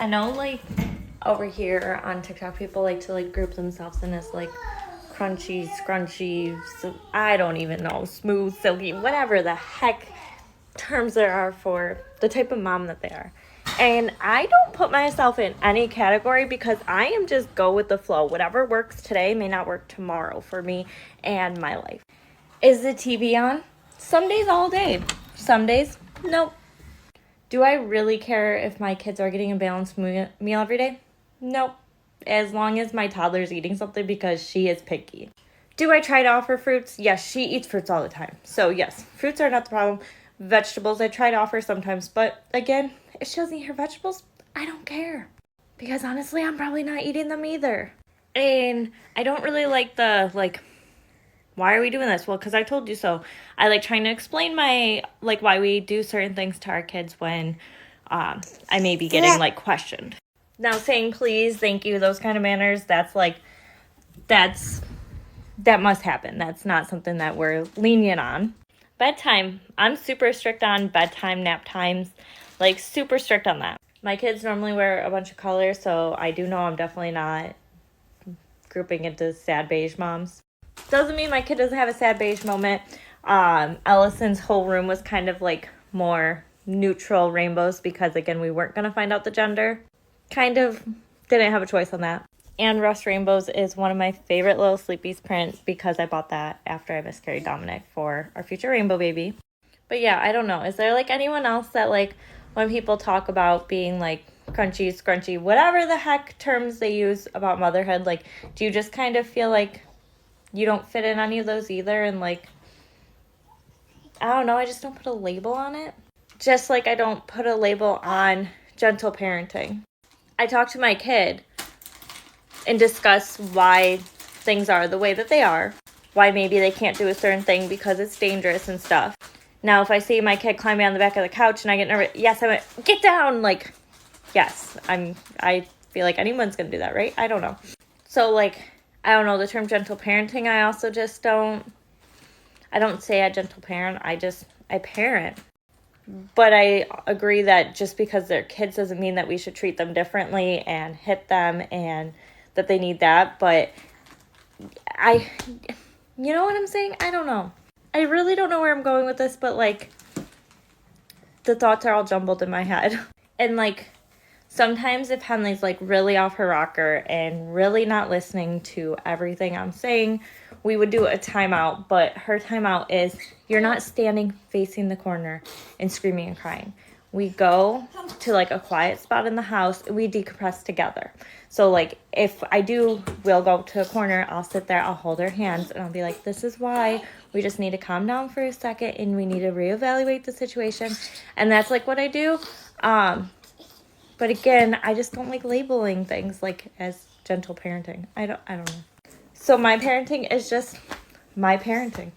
I know, like, over here on TikTok, people like to, like, group themselves in as, like, crunchy, scrunchy, so I don't even know, smooth, silky, whatever the heck terms there are for the type of mom that they are. And I don't put myself in any category because I am just go with the flow. Whatever works today may not work tomorrow for me and my life. Is the TV on? Some days all day. Some days, nope. Do I really care if my kids are getting a balanced meal every day? Nope. As long as my toddler's eating something because she is picky. Do I try to offer fruits? Yes, she eats fruits all the time. So yes, fruits are not the problem. Vegetables I try to offer sometimes, but again, if she doesn't eat her vegetables, I don't care. Because honestly, I'm probably not eating them either. And I don't really like the, like, why are we doing this? Well, because I told you so. I like trying to explain my, like, why we do certain things to our kids when I may be getting, like, questioned. Now, saying please, thank you, those kind of manners, that's, like, that must happen. That's not something that we're lenient on. Bedtime. I'm super strict on bedtime, nap times. Like, super strict on that. My kids normally wear a bunch of colors, so I do know I'm definitely not grouping into sad beige moms. Doesn't mean my kid doesn't have a sad beige moment. Ellison's whole room was kind of like more neutral rainbows because, again, we weren't going to find out the gender. Kind of didn't have a choice on that. And Rust Rainbows is one of my favorite little Sleepy's prints because I bought that after I miscarried Dominic for our future rainbow baby. But yeah, I don't know. Is there like anyone else that, like, when people talk about being like crunchy, scrunchy, whatever the heck terms they use about motherhood, like, do you just kind of feel like you don't fit in any of those either? And like, I don't know, I just don't put a label on it. Just like I don't put a label on gentle parenting. I talk to my kid and discuss why things are the way that they are. Why maybe they can't do a certain thing because it's dangerous and stuff. Now, if I see my kid climbing on the back of the couch and I get nervous, yes, I went, get down! Like, yes, I feel like anyone's gonna do that, right? I don't know. So, like, I don't know, the term gentle parenting, I also just don't say a gentle parent, I parent. But I agree that just because they're kids doesn't mean that we should treat them differently and hit them and that they need that. But you know what I'm saying? I don't know. I really don't know where I'm going with this, but like, the thoughts are all jumbled in my head. And like, sometimes if Henley's like really off her rocker and really not listening to everything I'm saying, we would do a timeout. But her timeout is, you're not standing facing the corner and screaming and crying. We go to like a quiet spot in the house and we decompress together. So like, if we'll go to a corner, I'll sit there, I'll hold her hands and I'll be like, this is why we just need to calm down for a second and we need to reevaluate the situation. And that's like what I do. But again, I just don't like labeling things like as gentle parenting. I don't know. So my parenting is just my parenting.